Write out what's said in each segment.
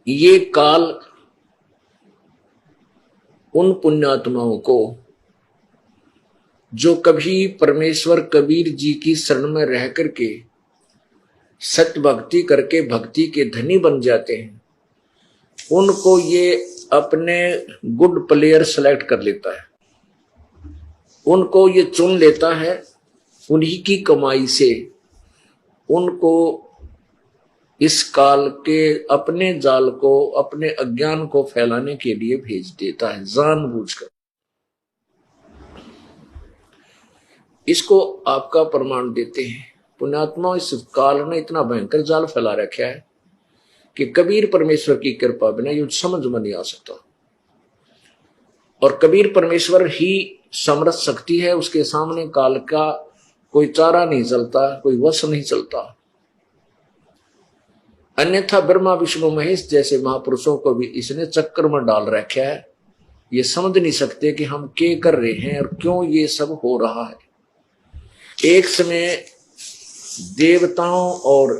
ये काल उन पुण्यात्माओं को जो कभी परमेश्वर कबीर जी की शरण में रह करके सत्य भक्ति करके भक्ति के धनी बन जाते हैं, उनको ये अपने गुड प्लेयर सेलेक्ट कर लेता है, उनको ये चुन लेता है। उन्हीं की कमाई से उनको इस काल के अपने जाल को, अपने अज्ञान को फैलाने के लिए भेज देता है जानबूझकर। इसको आपका प्रमाण देते हैं। पुण्यात्मा, इस काल ने इतना भयंकर जाल फैला रखा है कि कबीर परमेश्वर की कृपा बिना ये समझ में नहीं आ सकता। और कबीर परमेश्वर ही समर्थ शक्ति है, उसके सामने काल का कोई चारा नहीं चलता, कोई वश नहीं चलता। अन्यथा ब्रह्मा विष्णु महेश जैसे महापुरुषों को भी इसने चक्कर में डाल रखा है। ये समझ नहीं सकते कि हम क्या कर रहे हैं और क्यों ये सब हो रहा है। एक समय देवताओं और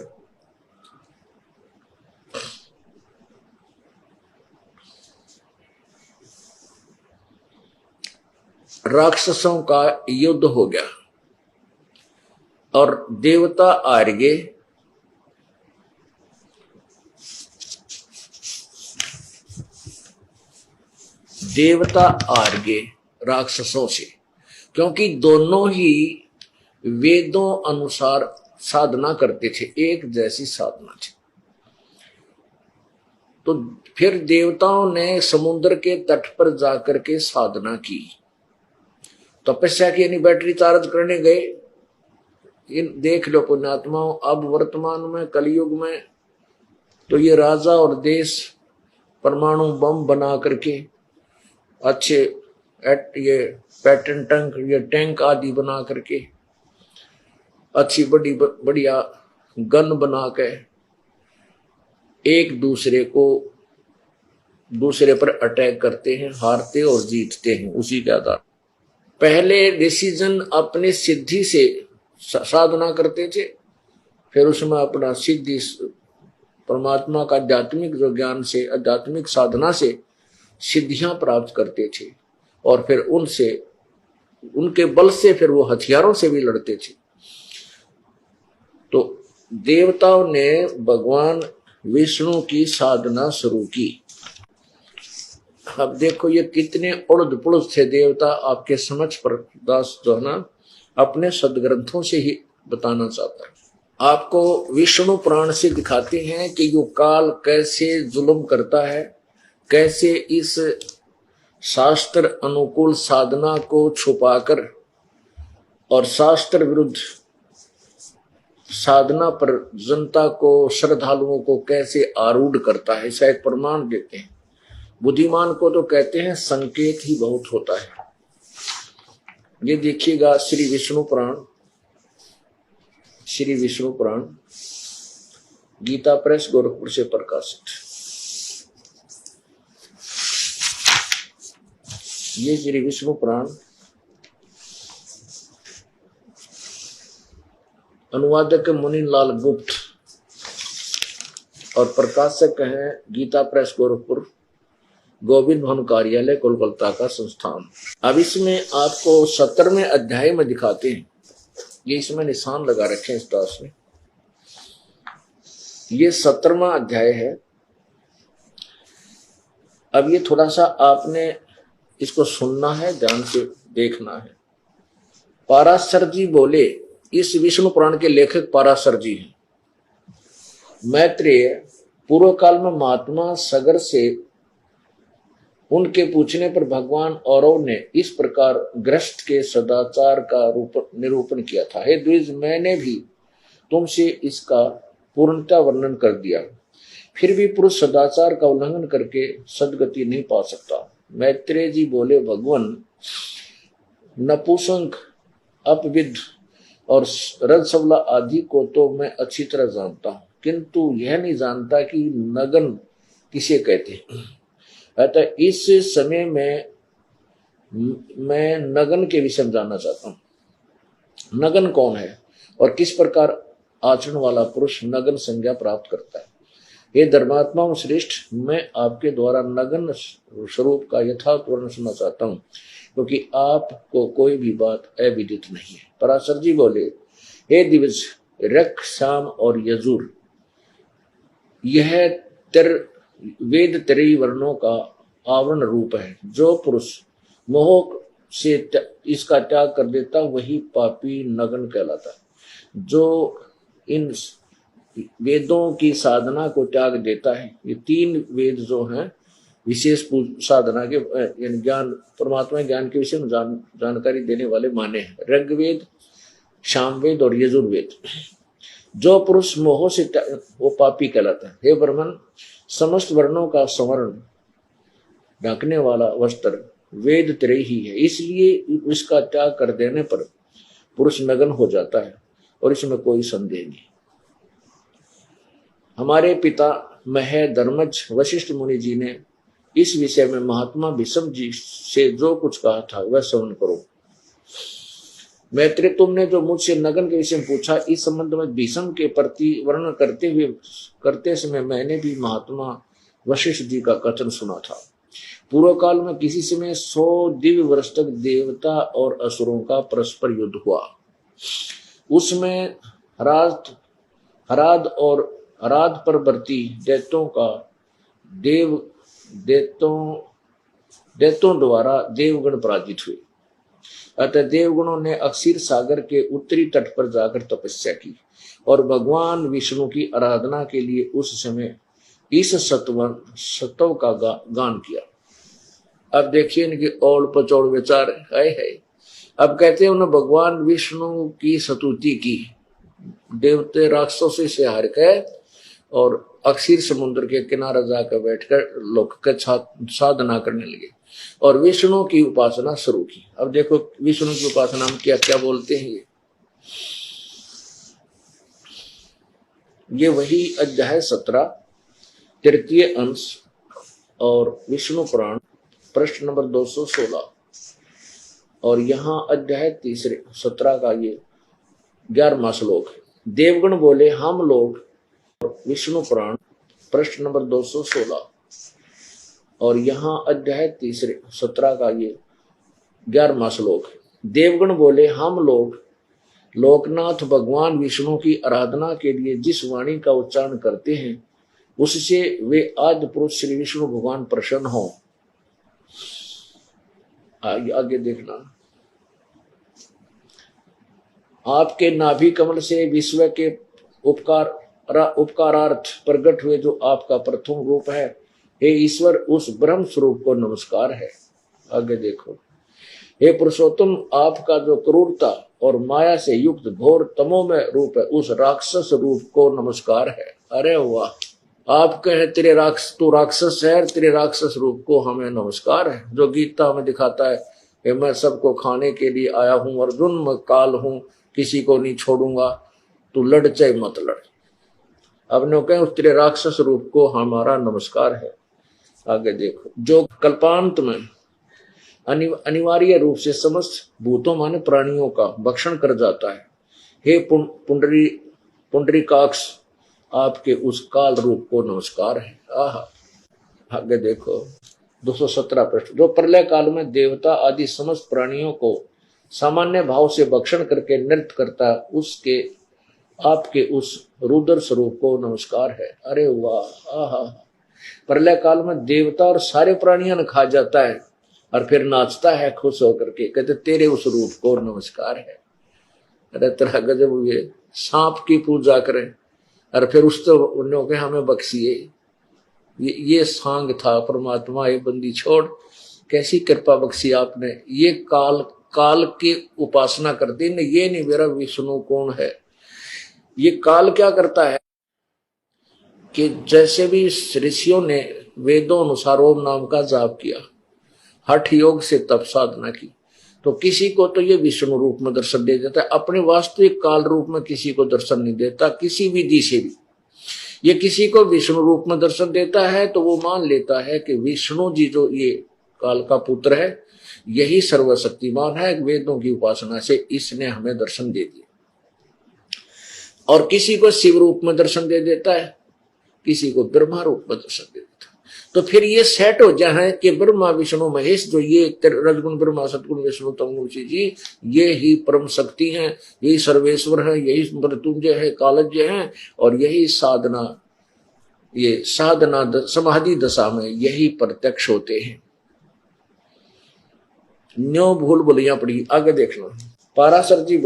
राक्षसों का युद्ध हो गया और देवता हार गए। देवता हार गए राक्षसों से, क्योंकि दोनों ही वेदों अनुसार साधना करते थे, एक जैसी साधना थी। तो फिर देवताओं ने समुद्र के तट पर जाकर के साधना की, तपस्या की, यानी बैटरी चार्ज करने गए। इन देख लो पुण्यात्माओं, अब वर्तमान में कलयुग में तो ये राजा और देश परमाणु बम बना करके अच्छे ये पैटर्न टैंक, ये टैंक आदि बना करके अच्छी बड़ी बढ़िया गन बना के एक दूसरे पर अटैक करते हैं, हारते और जीतते हैं उसी के आधार। पहले डिसीजन अपनी सिद्धि से साधना करते थे, फिर उसमें अपना सिद्धि परमात्मा का आध्यात्मिक जो ज्ञान से, आध्यात्मिक साधना से सिद्धियां प्राप्त करते थे और फिर उनसे, उनके बल से फिर वो हथियारों से भी लड़ते थे। तो देवताओं ने भगवान विष्णु की साधना शुरू की। अब देखो ये कितने उड़द पुड़द थे देवता, आपके समझ पर दास जो है ना अपने सदग्रंथों से ही बताना चाहता है। आपको विष्णु पुराण से दिखाते हैं कि यो काल कैसे जुल्म करता है, कैसे इस शास्त्र अनुकूल साधना को छुपाकर और शास्त्र विरुद्ध साधना पर जनता को, श्रद्धालुओं को कैसे आरूढ़ करता है, इसका एक प्रमाण देते हैं। बुद्धिमान को तो कहते हैं संकेत ही बहुत होता है। ये देखिएगा श्री विष्णु पुराण गीता प्रेस गोरखपुर से प्रकाशित। ये श्री विष्णु पुराण अनुवादक मुनीलाल गुप्त और प्रकाशक हैं गीता प्रेस गोरखपुर, गोविंद भवन कार्यालय कोलकाता का संस्थान। अब इसमें आपको 17वें अध्याय में दिखाते हैं, ये इसमें निशान लगा रखे हैं इस दास में। ये 17वां अध्याय है। अब ये थोड़ा सा आपने इसको सुनना है, ध्यान से देखना है। पाराशर जी बोले, इस विष्णु पुराण के लेखक पाराशर जी हैं। मैत्रेय पूर्व काल में महात्मा सगर से उनके पूछने पर भगवान औरव ने इस प्रकार ग्रस्त के सदाचार का निरूपण किया था। हे द्विज, मैंने भी तुमसे इसका पूर्णता वर्णन कर दिया, फिर भी पुरुष सदाचार का उल्लंघन करके सदगति नहीं पा सकता। मैत्रेय जी बोले, भगवान, नपुंसक, अपविद्ध और रजसवला आदि को तो मैं अच्छी तरह जानता हूं, किंतु यह नहीं जानता कि नगन किसे कहते हैं। अतः इस समय में मैं नगन के विषय में जानना चाहता हूं। नगन कौन है और किस प्रकार आचरण वाला पुरुष नगन संज्ञा प्राप्त करता है। हे धर्मात्माओं श्रेष्ठ, मैं आपके द्वारा नगन स्वरूप का यथार्थ वर्णन सुनना चाहता हूँ, क्योंकि आपको कोई भी बात अविदित नहीं है। पराशर जी बोले, हे दिवस, रख, शाम और यजुर, यह वेद त्रयी वर्णों का आवरण रूप है। जो पुरुष मोह से इसका त्याग कर देता वही पापी नगन कहलाता है। जो इन वेदों की साधना को त्याग देता है, ये 3 वेद जो हैं विशेष साधना के यानी ज्ञान, परमात्मा ज्ञान के विषय में जानकारी देने वाले माने हैं, ऋग्वेद, सामवेद और यजुर्वेद। जो पुरुष मोह से वो पापी कहलाता है। हे ब्राह्मण, समस्त वर्णों का संवरण ढकने वाला वस्त्र वेद त्रय ही है, इसलिए उसका त्याग कर देने पर पुरुष नग्न हो जाता है और इसमें कोई संदेह नहीं। हमारे पिता मह धर्मज वशिष्ठ मुनि जी ने इस विषय में महात्मा भीष्म जी से जो कुछ कहा था वह श्रवण करो। मैत्रेय, तुमने जो मुझसे नगन के विषय में पूछा, इस संबंध में भीष्म के प्रति वर्णन करते समय मैंने भी महात्मा वशिष्ठ जी का कथन सुना था। पूर्व काल में किसी समय 100 दिव्य वर्ष तक देवता और असुरों का परस्पर युद्ध हुआ। उसमें हराद परवर्ती दैत्यों द्वारा देवगण पराजित हुए। अतः देवगणों ने अक्षीर सागर के उत्तरी तट पर जाकर तपस्या की और भगवान विष्णु की आराधना के लिए उस समय इस सत्व का गान किया। अब देखिए इनकी ओल पचौड़ विचार है। अब कहते हैं उन्होंने भगवान विष्णु की स्तुति की, देवते राक्षसों से हार के और अक्षीर समुद्र के किनारे जाकर बैठकर लोक के साधना करने लगे और विष्णु की उपासना शुरू की। अब देखो विष्णु की उपासना में क्या क्या बोलते हैं। ये वही अध्याय 17 तृतीय अंश और विष्णु पुराण प्रश्न नंबर 216 और यहाँ अध्याय 17 का ये 11वां श्लोक। देवगण बोले, हम लोग, विष्णु पुराण प्रश्न नंबर 216 और यहाँ अध्याय 17 का ये 11वां श्लोक। देवगण बोले, हम लोग लोकनाथ भगवान विष्णु की आराधना के लिए जिस वाणी का उच्चारण करते हैं उससे वे आदि पुरुष श्री विष्णु भगवान प्रसन्न हो। आगे देखना, आपके नाभि कमल से विश्व के उपकारार्थ प्रकट हुए जो आपका प्रथम रूप है, हे ईश्वर, उस ब्रह्म स्वरूप को नमस्कार है। आगे देखो, हे पुरुषोत्तम, आपका जो क्रूरता और माया से युक्त घोर तमोमय रूप है उस राक्षस रूप को नमस्कार है। अरे वाह, आप कहे तेरे तू राक्षस है, तेरे राक्षस रूप को हमें नमस्कार है। जो गीता में दिखाता है कि मैं सबको खाने के लिए आया हूं, अर्जुन मैं काल हूं, किसी को नहीं छोड़ूंगा, तू लड़ चाहे मत लड़। अब ने कहे उस तेरे राक्षस रूप को हमारा नमस्कार है। आगे देखो, जो कल्पांत में अनिवार्य रूप से समस्त भूतों माने प्राणियों का भक्षण कर जाता है, हे पुंडरीकाक्ष, आपके उस काल रूप को नमस्कार है। आगे देखो 217 प्रश्न। जो प्रलय काल में देवता आदि समस्त प्राणियों को सामान्य भाव से भक्षण करके नृत्य करता, उसके आपके उस रुद्र स्वरूप को नमस्कार है। अरे वाह, प्रलय काल में देवता और सारे प्राणियों ने खा जाता है और फिर नाचता है खुश होकर के, कहते तेरे उस रूप को नमस्कार है। अरे तरह गजब हुए, सांप की पूजा करें और फिर उस तो उन्होंने हमें बख्शिए। ये सांग था परमात्मा, ये बंदी छोड़, कैसी कृपा बख्शी आपने। ये काल की उपासना करते न, ये नहीं मेरा विष्णु कौन है। ये काल क्या करता है कि जैसे भी ऋषियों ने वेदों अनुसार ओम नाम का जाप किया, हठ योग से तप साधना की, तो किसी को तो ये विष्णु रूप में दर्शन दे देता है, अपने वास्तविक काल रूप में किसी को दर्शन नहीं देता किसी विधि से भी। ये किसी को विष्णु रूप में दर्शन देता है तो वो मान लेता है कि विष्णु जी जो ये काल का पुत्र है यही सर्वशक्तिमान है, वेदों की उपासना से इसने हमें दर्शन दे दिया। और किसी को शिव रूप में दर्शन दे देता है किसी को ब्रह्मा रूप में दर्शन दे देता। तो फिर ये सेट हो जाए कि ब्रह्मा विष्णु महेश, जो ये रजगुण ब्रह्मा सतगुण विष्णु तमगुण जी, ये ही परम शक्ति हैं, यही सर्वेश्वर है, यही मृत्युंजय है, कालज्य है, और यही साधना, ये साधना समाधि दशा में यही प्रत्यक्ष होते हैं। न्यो भूल भुलियां पड़ी। आगे देख लो। पाराशर जी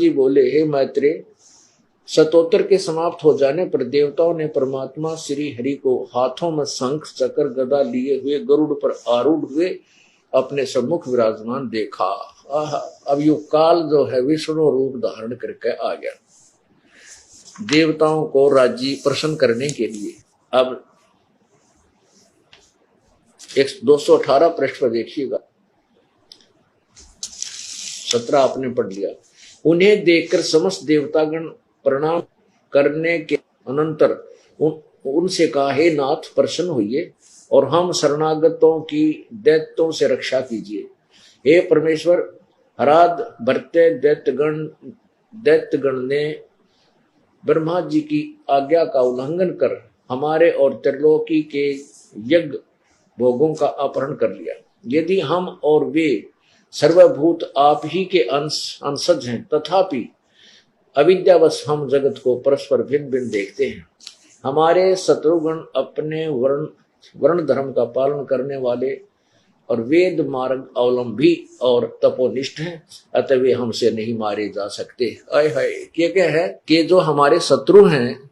बोले, हे मैत्रेय, शतोत्तर के समाप्त हो जाने पर देवताओं ने परमात्मा श्री हरि को हाथों में शंख चक्र गदा लिए हुए गरुड़ पर आरूढ़ हुए अपने सम्मुख विराजमान देखा। अब यो काल जो है विष्णु रूप धारण करके आ गया देवताओं को राजी प्रसन्न करने के लिए। अब 218 पृष्ठ पर देखिएगा, 17 आपने पढ़ लिया। उन्हें देखकर समस्त देवतागण प्रणाम करने के अनंतर उनसे कहा, हे नाथ, प्रसन्न होइए और हम शरणागतों की दैत्यों से रक्षा कीजिए। हे परमेश्वर, हराद भरते दैत्यगण ने ब्रह्मा जी की आज्ञा का उल्लंघन कर हमारे और त्रिलोकी के यज्ञ भोगों का अपहरण कर लिया। यदि हम और वे सर्वभूत आप ही के अंशज हैं, तथापि अविद्यावश हम जगत को परस्पर भिन्न भिन्न देखते हैं। हमारे शत्रुगण अपने वर्ण धर्म का पालन करने वाले और वेद मार्ग अवलंबी और तपोनिष्ठ हैं, अतः वे हमसे नहीं मारे जा सकते। क्या है कि जो हमारे शत्रु हैं,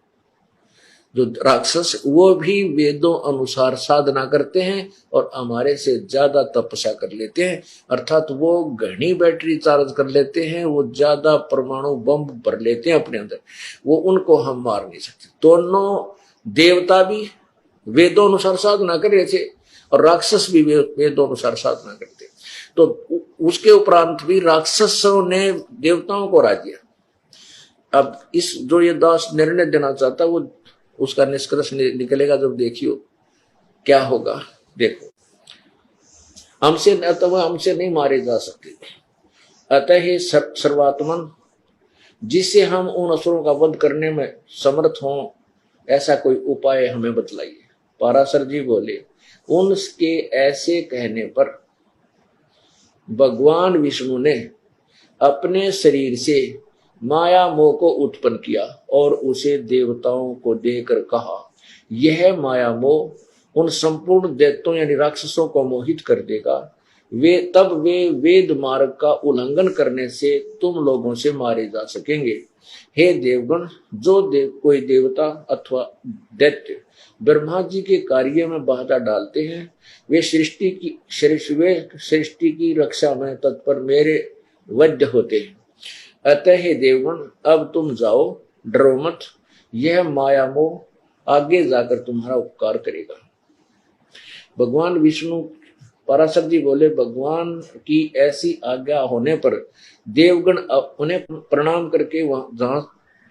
जो राक्षस, वो भी वेदों अनुसार साधना करते हैं और हमारे से ज्यादा तपस्या कर लेते हैं, अर्थात वो घनी बैटरी चार्ज कर लेते हैं, वो ज्यादा परमाणु बम भर लेते हैं अपने अंदर, वो उनको हम मार नहीं सकते। दोनों देवता भी वेदों अनुसार साधना कर रहे थे और राक्षस भी वेदों अनुसार साधना करते। तो उसके उपरांत भी राक्षसों ने देवताओं को हरा दिया। अब इस जो ये दास निर्णय देना चाहता, वो उसका निष्कर्ष निकलेगा जब देखियो क्या होगा। देखो, हमसे नहीं मारे जा सकते, अतः ही सर्वात्मन, जिससे हम उन असुरों का वध करने में समर्थ हों, ऐसा कोई उपाय हमें बतलाइए। पाराशर जी बोले, उनके ऐसे कहने पर भगवान विष्णु ने अपने शरीर से माया मोह को उत्पन्न किया और उसे देवताओं को देकर कहा, यह माया मोह उन संपूर्ण दैत्यों यानी राक्षसों को मोहित कर देगा। तब वे वेद मार्ग का उल्लंघन करने से तुम लोगों से मारे जा सकेंगे। हे देवगण, जो कोई देवता अथवा दैत्य ब्रह्मा जी के कार्य में बाधा डालते हैं, वे सृष्टि की रक्षा में तत्पर मेरे वध्य होते हैं। अतः हे देवगण, अब तुम जाओ, डरो मत, यह माया मोह आगे जाकर तुम्हारा उपकार करेगा। भगवान विष्णु, पराशर जी बोले, भगवान की ऐसी आज्ञा होने पर देवगण उन्हें प्रणाम करके वहां जहां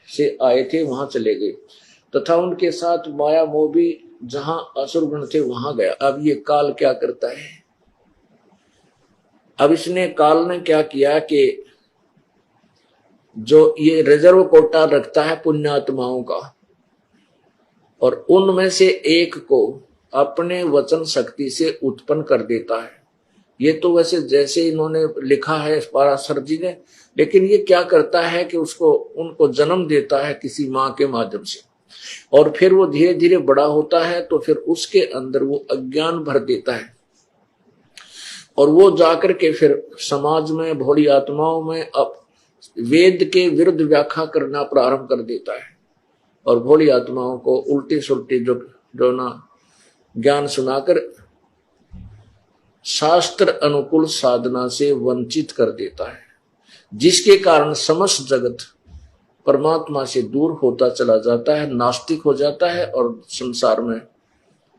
से आए थे वहां चले गए तथा उनके साथ माया मोह भी जहां असुरगण थे वहां गया। अब ये काल क्या करता है? अब इसने काल ने क्या किया कि जो ये रिजर्व कोटा रखता है पुण्यात्माओं का, और उनमें से एक को अपने वचन शक्ति से उत्पन्न कर देता है। ये तो वैसे जैसे इन्होंने लिखा है पराशर जी ने, लेकिन ये क्या करता है कि उनको जन्म देता है किसी माँ के माध्यम से, और फिर वो धीरे धीरे बड़ा होता है तो फिर उसके अंदर वो अज्ञान भर देता है और वो जाकर के फिर समाज में भोली आत्माओं में अब वेद के विरुद्ध व्याख्या करना प्रारंभ कर देता है और भोली आत्माओं को उल्टी सुल्टी जो ना ज्ञान सुनाकर शास्त्र अनुकूल साधना से वंचित कर देता है, जिसके कारण समस्त जगत परमात्मा से दूर होता चला जाता है, नास्तिक हो जाता है और संसार में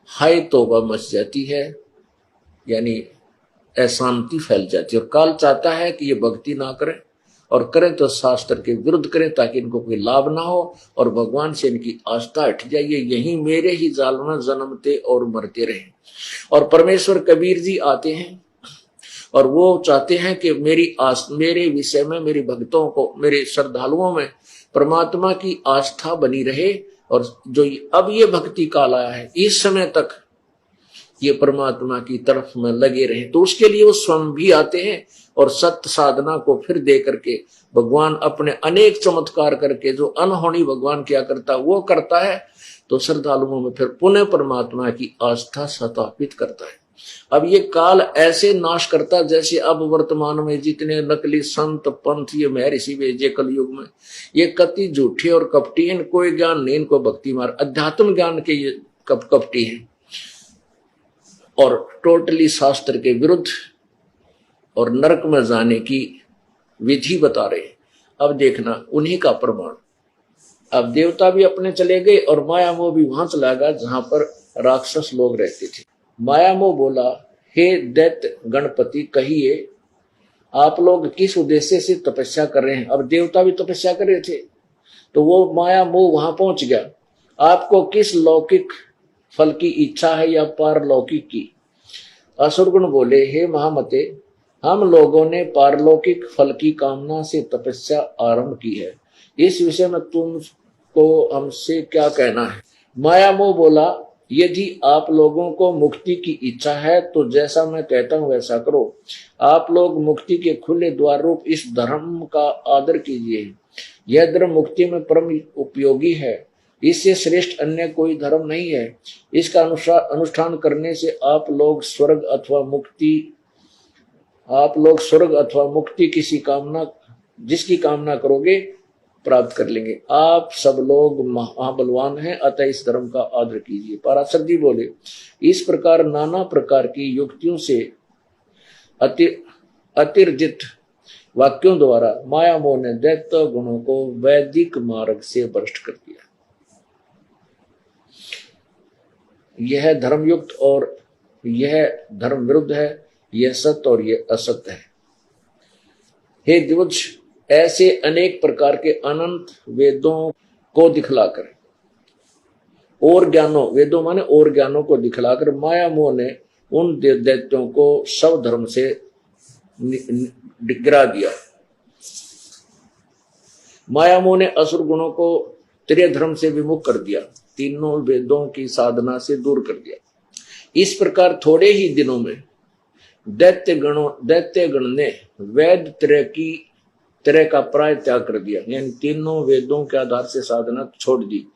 हाय तौबा मच जाती है, यानी अशांति फैल जाती है। और काल चाहता है कि ये भक्ति ना करें और करें तो शास्त्र के विरुद्ध करें ताकि इनको कोई लाभ ना हो और भगवान से इनकी आस्था हट जाए, यही मेरे ही जाल में जन्मते और मरते रहे। और परमेश्वर कबीर जी आते हैं और वो चाहते हैं कि मेरे विषय में, मेरी भक्तों को, मेरे श्रद्धालुओं में परमात्मा की आस्था बनी रहे और जो अब ये भक्ति काल आया है, इस समय तक ये परमात्मा की तरफ में लगे रहे, तो उसके लिए वो स्वयं भी आते हैं और सत्य साधना को फिर दे करके भगवान अपने अनेक चमत्कार करके जो अनहोनी भगवान क्या करता वो करता है, तो श्रद्धालुओं में फिर पुनः परमात्मा की आस्था स्थापित करता है। अब ये काल ऐसे नाश करता जैसे अब वर्तमान में जितने नकली संत पंथ ये महर्षि भेजे कलयुग में, ये कति झूठे और कपटी, इनको ज्ञान नहीं, इनको भक्ति मार अध्यात्म ज्ञान के ये कपटी है और टोटली शास्त्र के विरुद्ध और नरक में जाने की विधि बता रहे। अब देखना उन्हीं का प्रमाण, अब देवता भी अपने चले गए और माया मोह भी वहां चला गया जहां पर राक्षस लोग रहते थे। माया मोह बोला, हे दैत्य गणपति कहिए आप लोग किस उद्देश्य से तपस्या कर रहे हैं। अब देवता भी तपस्या कर रहे थे, तो वो माया मोह वहां पहुंच गया। आपको किस लौकिक फल की इच्छा है या पारलौकिक की। असुरगुण बोले, हे महामते हम लोगों ने पारलौकिक फल की कामना से तपस्या आरंभ की है, इस विषय में तुमको हमसे क्या कहना है। माया मोह बोला, यदि आप लोगों को मुक्ति की इच्छा है तो जैसा मैं कहता हूं वैसा करो। आप लोग मुक्ति के खुले द्वार रूप इस धर्म का आदर कीजिए। यह धर्म मुक्ति में परम उपयोगी है, इससे श्रेष्ठ अन्य कोई धर्म नहीं है। इसका अनुष्ठान करने से आप लोग स्वर्ग अथवा मुक्ति जिसकी कामना करोगे प्राप्त कर लेंगे। आप सब लोग महाबलवान हैं, अतः इस धर्म का आदर कीजिए। पराशर जी बोले, इस प्रकार नाना प्रकार की युक्तियों से अतिरजित वाक्यों द्वारा माया मोह ने दैत्य गुणों को वैदिक मार्ग से भ्रष्ट कर दिया। यह धर्मयुक्त और यह धर्म विरुद्ध है, यह सत्य और यह असत्य है। हे द्विज, ऐसे अनेक प्रकार के अनंत वेदों को दिखलाकर और ज्ञानों, वेदों माने और ज्ञानों को दिखलाकर माया मोह ने उन दैत्यों को सब धर्म से गिरा दिया। माया मोह ने असुर गुणों को त्रिधर्म से विमुख कर दिया, तीनों वेदों की साधना से दूर कर दिया। इस प्रकार थोड़े ही दिनों में दैत्य गण ने वेद तरह का प्राय त्याग कर दिया, यानी तीनों वेदों के आधार से साधना छोड़ दी।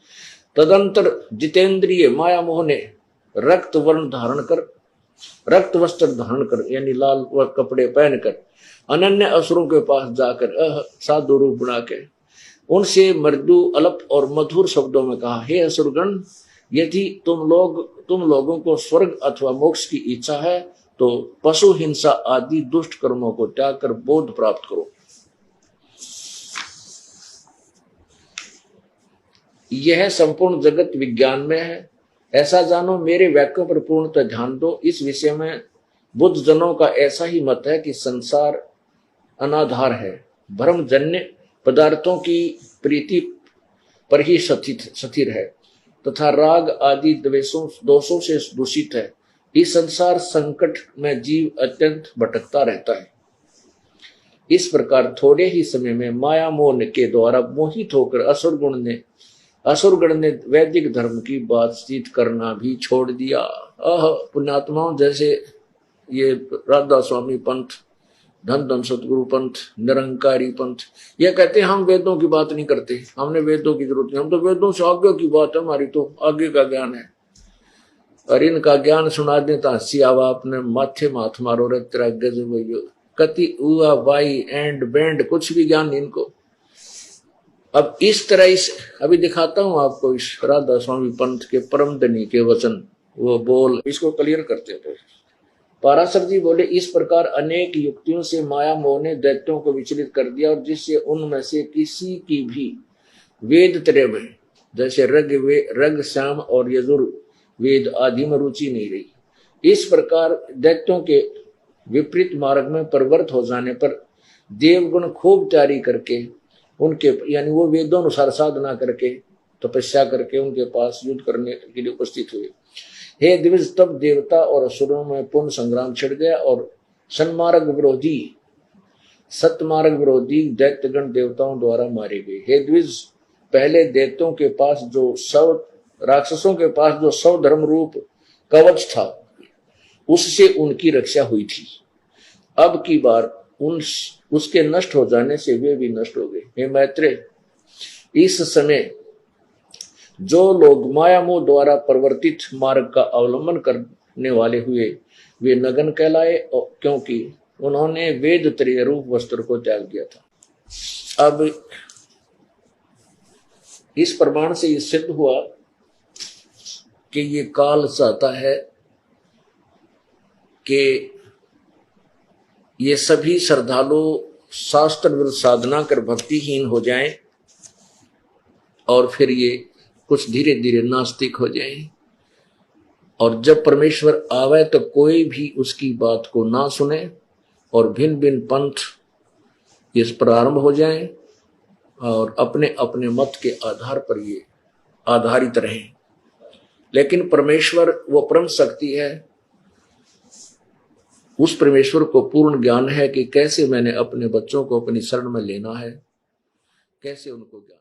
तदंतर जितेंद्रिय माया मोह ने रक्त वस्त्र धारण कर यानी लाल कपड़े पहनकर अनन्य असुरों के पास जाकर साधु रूप बना के उनसे मृदु अल्प और मधुर शब्दों में कहा, हे असुरगण, यदि तुम लोगों को स्वर्ग अथवा मोक्ष की इच्छा है तो पशु हिंसा आदि दुष्ट कर्मों को त्याग कर बोध प्राप्त करो। यह संपूर्ण जगत विज्ञान में है, ऐसा जानो। मेरे वाक्यों पर पूर्णतः ध्यान दो। इस विषय में बुद्ध जनों का ऐसा ही मत है कि संसार अनाधार है, भ्रमजन्य पदार्थों की प्रीति पर ही स्थिर है तथा राग आदि दोषों से दूषित है। इस संसार संकट में जीव अत्यंत भटकता रहता है। इस प्रकार थोड़े ही समय में माया मोह के द्वारा मोहित होकर असुरगण ने वैदिक धर्म की बातचीत करना भी छोड़ दिया। पुण्यात्माओं जैसे ये राधा स्वामी पंथ, धन सतगुरु पंथ, निरंकारी पंथ, ये कहते हैं हम वेदों की बात नहीं करते, हमने वेदों की जरूरत नहीं, हम तो वेदों से आगे की बात है, हमारी तो आगे का ज्ञान है। और इनका ज्ञान सुना दे तो हंसी आवा अपने माथे माथ मारो रे तेरा गजब कति उआ वाई एंड बैंड, कुछ भी ज्ञान नहीं इनको। अब इस तरह अभी दिखाता हूं आपको इस राधा स्वामी पंथ के परम धनी के वचन, वो बोल इसको क्लियर करते थे। पाराशर जी बोले, इस प्रकार अनेक युक्तियों से माया मोह ने दैत्यों को विचलित कर दिया और जिससे उनमें से किसी की भी वेद त्रय में जैसे रग श्याम और यजुर्वेद आदि में रुचि नहीं रही। इस प्रकार दैत्यों के विपरीत मार्ग में प्रवृत्त हो जाने पर देवगुण खूब तैयारी करके उनके यानी वो वेदोनुसार साधना करके तपस्या करके उनके पास युद्ध करने के लिए उपस्थित हुए। हे द्विज, तब देवता और असुरों में पूर्ण संग्राम छिड़ गया और सतमार्ग विरोधी दैत्यगण देवताओं द्वारा मारे गए। हे द्विज, पहले दैत्यों के पास जो सव राक्षसों के पास जो सव धर्म रूप कवच था उससे उनकी रक्षा हुई थी। अब की बार उसके नष्ट हो जाने से वे भी नष्ट हो गए। हे मैत्रेय, इस समय जो लोग माया मोह द्वारा प्रवर्तित मार्ग का अवलंबन करने वाले हुए वे नगन कहलाए, क्योंकि उन्होंने वेद त्रय रूप वस्त्र को त्याग दिया था। अब इस प्रमाण से ये सिद्ध हुआ कि ये काल चाहता है कि ये सभी श्रद्धालु शास्त्र विरुद्ध साधना कर भक्तिहीन हो जाएं और फिर ये कुछ धीरे धीरे नास्तिक हो जाएं, और जब परमेश्वर आवे तो कोई भी उसकी बात को ना सुने और भिन्न भिन्न पंथ इस प्रारंभ हो जाएं और अपने अपने मत के आधार पर ये आधारित रहें। लेकिन परमेश्वर वो परम शक्ति है, उस परमेश्वर को पूर्ण ज्ञान है कि कैसे मैंने अपने बच्चों को अपनी शरण में लेना है, कैसे उनको ज्ञान